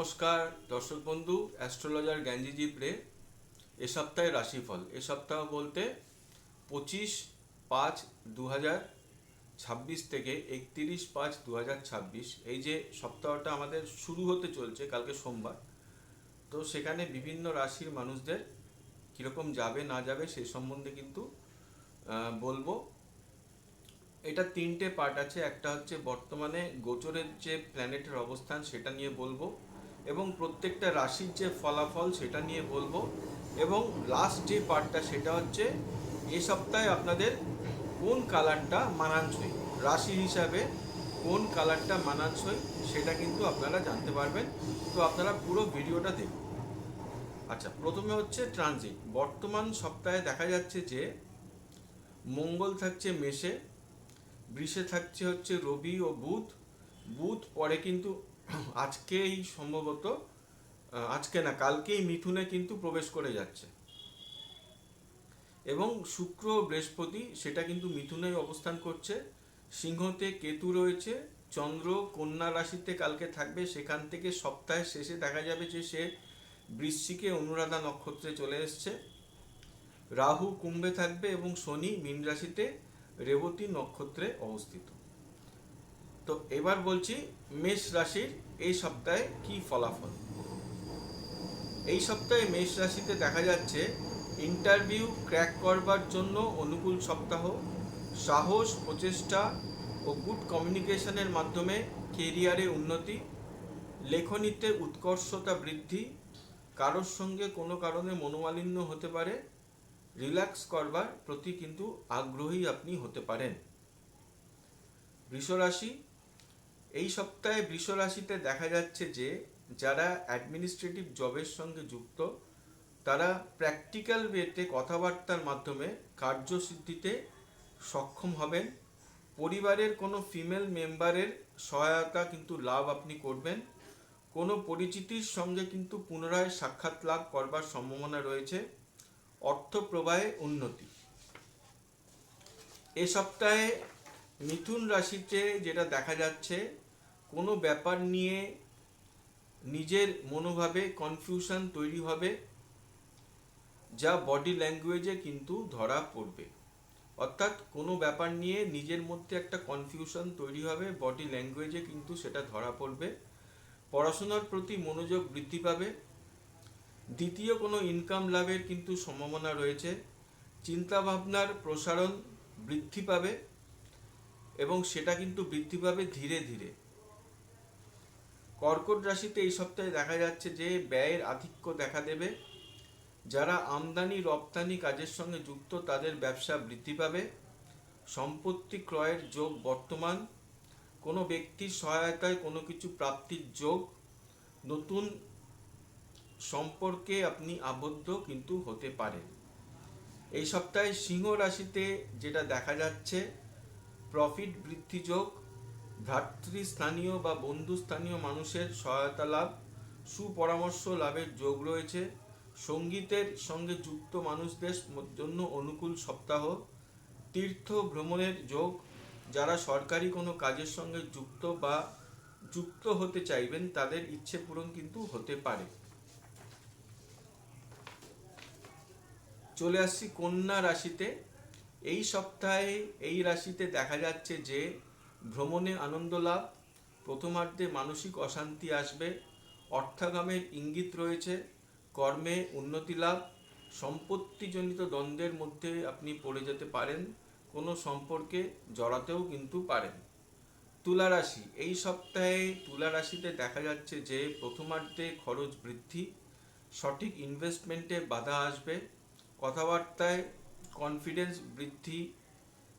নমস্কার দর্শক বন্ধু, অ্যাস্ট্রোলজার জ্ঞানজি প্রে। এ সপ্তাহে রাশিফল, এ সপ্তাহ বলতে 25/5/2026 থেকে 31/5/2026, এই যে সপ্তাহটা আমাদের শুরু হতে চলছে কালকে সোমবার। তো সেখানে বিভিন্ন রাশির মানুষদের কীরকম যাবে না যাবে সে সম্বন্ধে কিন্তু বলবো। এটা তিনটে পার্ট আছে। একটা হচ্ছে বর্তমানে গোচরের যে প্ল্যানেটের অবস্থান সেটা নিয়ে বলবো, এবং প্রত্যেকটা রাশির যে ফলাফল সেটা নিয়ে বলবো, এবং লাস্ট যে পার্টটা সেটা হচ্ছে এ সপ্তাহে আপনাদের কোন কালারটা মানানসই, রাশি হিসাবে কোন কালারটা মানানসই সেটা কিন্তু আপনারা জানতে পারবেন। তো আপনারা পুরো ভিডিওটা দেখুন। আচ্ছা, প্রথমে হচ্ছে ট্রানজিট। বর্তমান সপ্তাহে দেখা যাচ্ছে যে মঙ্গল থাকছে মেষে, বৃষে থাকছে হচ্ছে রবি ও বুধ। বুধ পরে কিন্তু আজকেই সম্ভবত, আজকে না কালকেই মিথুনে কিন্তু প্রবেশ করে যাচ্ছে, এবং শুক্র ও বৃহস্পতি সেটা কিন্তু মিথুনেই অবস্থান করছে। সিংহতে কেতু রয়েছে, চন্দ্র কন্যা রাশিতে কালকে থাকবে, সেখান থেকে সপ্তাহের শেষে দেখা যাবে যে সে বৃশ্চিকে অনুরাধা নক্ষত্রে চলে এসছে। রাহু কুম্ভে থাকবে এবং শনি মীন রাশিতে রেবতী নক্ষত্রে অবস্থিত। তো এবার বলছি মেষ রাশির এই সপ্তাহে কি ফলাফল। এই সপ্তাহে মেষ রাশিতে দেখা যাচ্ছে ইন্টারভিউ ক্র্যাক করবার জন্য অনুকূল সপ্তাহ। সাহস, প্রচেষ্টা ও গুড কমিউনিকেশনের মাধ্যমে কেরিয়ারে উন্নতি, লেখনীতে উৎকর্ষতা বৃদ্ধি, কারোর সঙ্গে কোনো কারণে মনোমালিন্য হতে পারে, রিল্যাক্স করবার প্রতি কিন্তু আগ্রহী আপনি হতে পারেন। বৃষরাশি, এই সপ্তাহে বৃষরাশিতে দেখা যাচ্ছে যে যারা অ্যাডমিনিস্ট্রেটিভ জবের সঙ্গে যুক্ত তারা প্র্যাকটিক্যাল ওয়েতে কথাবার্তার মাধ্যমে কার্যসিদ্ধিতে সক্ষম হবেন। পরিবারের কোনো ফিমেল মেম্বারের সহায়তা কিন্তু লাভ আপনি করবেন। কোনো পরিচিতির সঙ্গে কিন্তু পুনরায় সাক্ষাৎ লাভ করবার সম্ভাবনা রয়েছে। অর্থ প্রবাহে উন্নতি। এ সপ্তাহে মিথুন রাশিতে যেটা দেখা যাচ্ছে, কোনো ব্যাপার নিয়ে নিজের মনোভাবে কনফিউশন তৈরি হবে, যা বডি ল্যাঙ্গুয়েজে কিন্তু ধরা পড়বে। অর্থাৎ কোনো ব্যাপার নিয়ে নিজের মধ্যে একটা কনফিউশন তৈরি হবে, বডি ল্যাঙ্গুয়েজে কিন্তু সেটা ধরা পড়বে। পড়াশোনার প্রতি মনোযোগ বৃদ্ধি পাবে। দ্বিতীয় কোনো ইনকাম লাভের কিন্তু সম্ভাবনা রয়েছে। চিন্তাভাবনার প্রসারণ বৃদ্ধি পাবে, এবং সেটা কিন্তু বৃদ্ধি পাবে ধীরে ধীরে। কর্কট রাশিতে এই সপ্তাহে দেখা যাচ্ছে যে ব্যয়ের আধিক্য দেখা দেবে। যারা আমদানি রপ্তানি কাজের সঙ্গে যুক্ত তাদের ব্যবসা বৃদ্ধি পাবে। সম্পত্তি ক্রয়ের যোগ বর্তমান। কোনো ব্যক্তির সহায়তায় কোনো কিছু প্রাপ্তির যোগ। নতুন সম্পর্কে আপনি আবদ্ধ কিন্তু হতে পারেন। এই সপ্তাহে সিংহ রাশিতে যেটা দেখা যাচ্ছে, প্রফিট বৃদ্ধি যোগ, ভ্রাতৃস্থানীয় বা বন্ধুস্থানীয় মানুষের সহায়তা লাভ, সুপরামর্শ লাভের যোগ রয়েছে। সঙ্গীতের সঙ্গে যুক্ত মানুষদের জন্য অনুকূল সপ্তাহ। তীর্থ ভ্রমণের যোগ। যারা সরকারি কোনো কাজের সঙ্গে যুক্ত হতে চাইবেন তাদের ইচ্ছে পূরণ কিন্তু হতে পারে। চলে আসছি কন্যা রাশিতে। এই সপ্তাহে এই রাশিতে দেখা যাচ্ছে যে ভ্রমণে আনন্দ লাভ, প্রথমার্ধে মানসিক অশান্তি আসবে, অর্থাগমের ইঙ্গিত রয়েছে, কর্মে উন্নতি লাভ, সম্পত্তিজনিত দ্বন্দ্বের মধ্যে আপনি পড়ে যেতে পারেন, কোনো সম্পর্কে জড়াতেও কিন্তু পারেন। তুলা রাশি, এই সপ্তাহে তুলা রাশিতে দেখা যাচ্ছে যে প্রথমার্ধে খরচ বৃদ্ধি, সঠিক ইনভেস্টমেন্টে বাধা আসবে, কথাবার্তায় কনফিডেন্স বৃদ্ধি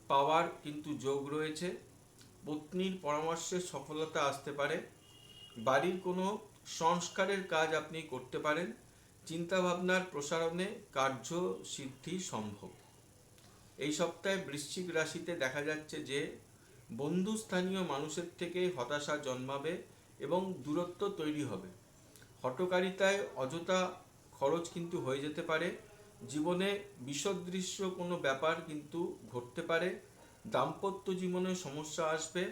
পাওয়ার কিন্তু যোগ রয়েছে, পত্নীর পরামর্শে সফলতা আসতে পারে, বাড়ির কোনো সংস্কারের কাজ আপনি করতে পারেন, চিন্তাভাবনার প্রসারণে কার্য সিদ্ধি সম্ভব। এই সপ্তাহে বৃশ্চিক রাশিতে দেখা যাচ্ছে যে বন্ধুস্থানীয় মানুষের থেকে হতাশা জন্মাবে এবং দূরত্ব তৈরি হবে। হঠকারিতায় অযথা খরচ কিন্তু হয়ে যেতে পারে। জীবনে বিষদৃশ্য কোনো ব্যাপার কিন্তু ঘটতে পারে। দাম্পত্য জীবনে সমস্যা আসবে।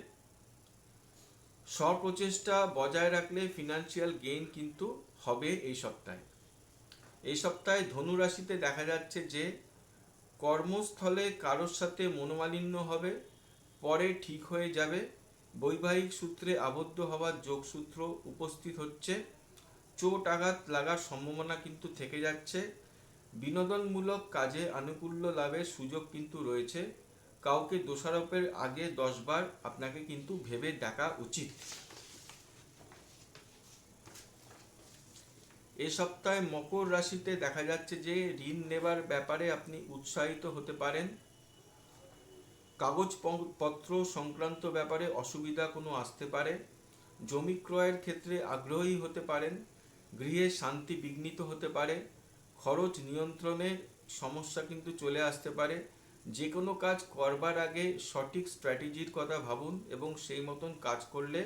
স্বপ্রচেষ্টা বজায় রাখলে ফিনান্সিয়াল গেইন কিন্তু হবে এই সপ্তাহে। এই সপ্তাহে ধনু রাশিতে দেখা যাচ্ছে যে কর্মস্থলে কারোর সাথে মনোমালিন্য হবে, পরে ঠিক হয়ে যাবে। বৈবাহিক সূত্রে আবদ্ধ হওয়ার যোগসূত্র উপস্থিত হচ্ছে। চোট আঘাত লাগার সম্ভাবনা কিন্তু থেকে যাচ্ছে। বিনোদনমূলক কাজে আনুকূল্য লাভের সুযোগ কিন্তু রয়েছে। কাউকে দোষারোপের আগে 10 বার আপনাকে কিন্তু ভেবে দেখা উচিত। এই সপ্তাহে মকর রাশিতে দেখা যাচ্ছে যে ঋণ নেবার ব্যাপারে আপনি উৎসাহিত হতে পারেন। কাগজপত্র সংক্রান্ত ব্যাপারে অসুবিধা কোনো আসতে পারে। জমি ক্রয়ের ক্ষেত্রে আগ্রহী হতে পারেন। গৃহে শান্তি বিঘ্নিত হতে পারে। খরচ নিয়ন্ত্রণের সমস্যা কিন্তু চলে আসতে পারে। যে কোনো কাজ করবার আগে সঠিক স্ট্র্যাটেজির কথা ভাবুন এবং সেই মতন কাজ করলে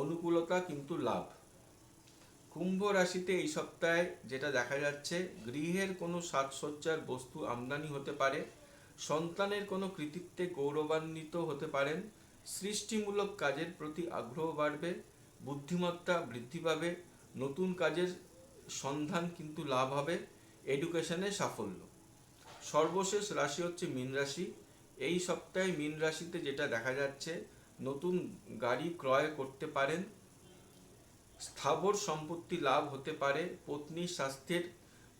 অনুকূলতা কিন্তু লাভ। কুম্ভ রাশিতে এই সপ্তাহে যেটা দেখা যাচ্ছে, গৃহের কোনো সাজসজ্জার বস্তু আমদানি হতে পারে। সন্তানের কোনো কৃতিত্বে গৌরবান্বিত হতে পারেন। সৃষ্টিমূলক কাজের প্রতি আগ্রহ বাড়বে। বুদ্ধিমত্তা বৃদ্ধি পাবে। নতুন কাজের সন্ধান কিন্তু লাভ হবে। এডুকেশনে সাফল্য। সর্বশেষ রাশি হচ্ছে মীন রাশি। এই সপ্তাহে মীন রাশিতে যেটা দেখা যাচ্ছে, নতুন গাড়ি ক্রয় করতে পারেন। স্থাবর সম্পত্তি লাভ হতে পারে।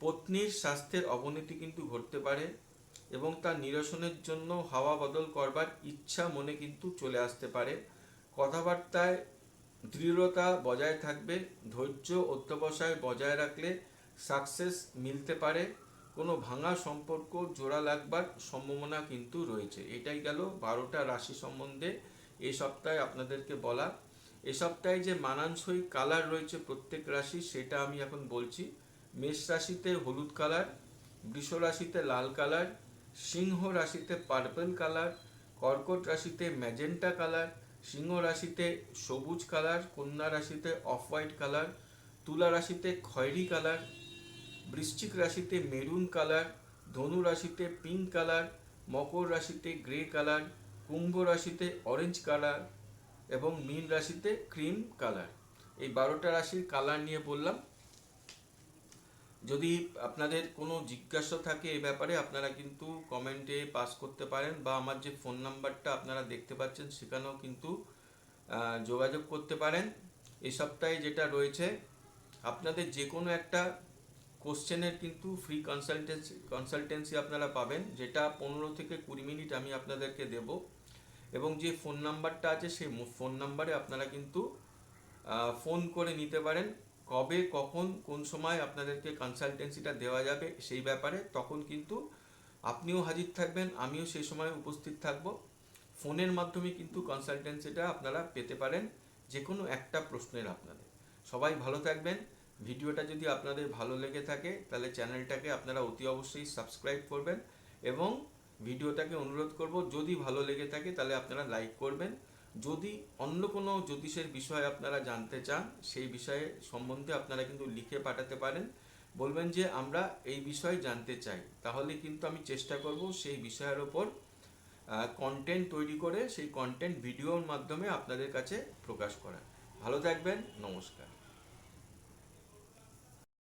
পত্নীর স্বাস্থ্যের অবনতি কিন্তু ঘটতে পারে এবং তার নিরসনের জন্য হাওয়া বদল করবার ইচ্ছা মনে কিন্তু চলে আসতে পারে। কথাবার্তায় দৃঢ়তা বজায় থাকবে। ধৈর্য অধ্যবসায় বজায় রাখলে সাকসেস মিলতে পারে। কোনো ভাঙা সম্পর্ক জোড়া লাগবার সম্ভাবনা কিন্তু রয়েছে। এটাই গেল 12টা রাশি সম্বন্ধে এই সপ্তাহে আপনাদেরকে বলা। এ সপ্তাহে যে মানানসই কালার রয়েছে প্রত্যেক রাশি, সেটা আমি এখন বলছি। মেষ রাশিতে হলুদ কালার, বৃষ রাশিতে লাল কালার, সিংহ রাশিতে পার্পল কালার, কর্কট রাশিতে ম্যাজেন্টা কালার, সিংহ রাশিতে সবুজ কালার, কন্যা রাশিতে অফ হোয়াইট কালার, তুলা রাশিতে খয়েরি কালার, বৃশ্চিক রাশিতে মেরুন কালার, ধনু রাশিতে পিঙ্ক কালার, মকর রাশিতে গ্রে কালার, কুম্ভ রাশিতে অরেঞ্জ কালার এবং মীন রাশিতে ক্রিম কালার। এই 12টা রাশির কালার নিয়ে বললাম। যদি আপনাদের কোনো জিজ্ঞাসা থাকে এই ব্যাপারে, আপনারা কিন্তু কমেন্টে পাস করতে পারেন বা আমার যে ফোন নাম্বারটা আপনারা দেখতে পাচ্ছেন সেখানেও কিন্তু যোগাযোগ করতে পারেন। এই সপ্তাহে যেটা রয়েছে, আপনাদের যে কোনো একটা কোশ্চেনের কিন্তু ফ্রি কনসালটেন্সি আপনারা পাবেন, যেটা 15 থেকে 20 মিনিট আমি আপনাদেরকে দেব। এবং যে ফোন নাম্বারটা আছে সেই ফোন নাম্বারে আপনারা কিন্তু ফোন করে নিতে পারেন কবে কখন কোন সময় আপনাদেরকে কনসালটেন্সিটা দেওয়া যাবে সেই ব্যাপারে। তখন কিন্তু আপনিও হাজির থাকবেন, আমিও সেই সময় উপস্থিত থাকব। ফোনের মাধ্যমে কিন্তু কনসালটেন্সিটা আপনারা পেতে পারেন যে কোনো একটা প্রশ্নের আপনাদের। সবাই ভালো থাকবেন। ভিডিওটা যদি আপনাদের ভালো লেগে থাকে তাহলে চ্যানেলটাকে আপনারা অতি অবশ্যই সাবস্ক্রাইব করবেন এবং ভিডিওটাকে অনুরোধ করব যদি ভালো লেগে থাকে তাহলে আপনারা লাইক করবেন। যদি অন্য কোনো জ্যোতিষের বিষয় আপনারা জানতে চান সেই বিষয়ে সম্বন্ধে আপনারা কিন্তু লিখে পাঠাতে পারেন। বলবেন যে আমরা এই বিষয়ে জানতে চাই, তাহলে কিন্তু আমি চেষ্টা করব সেই বিষয়ের ওপর কন্টেন্ট তৈরি করে সেই কন্টেন্ট ভিডিওর মাধ্যমে আপনাদের কাছে প্রকাশ করা। ভালো থাকবেন, নমস্কার।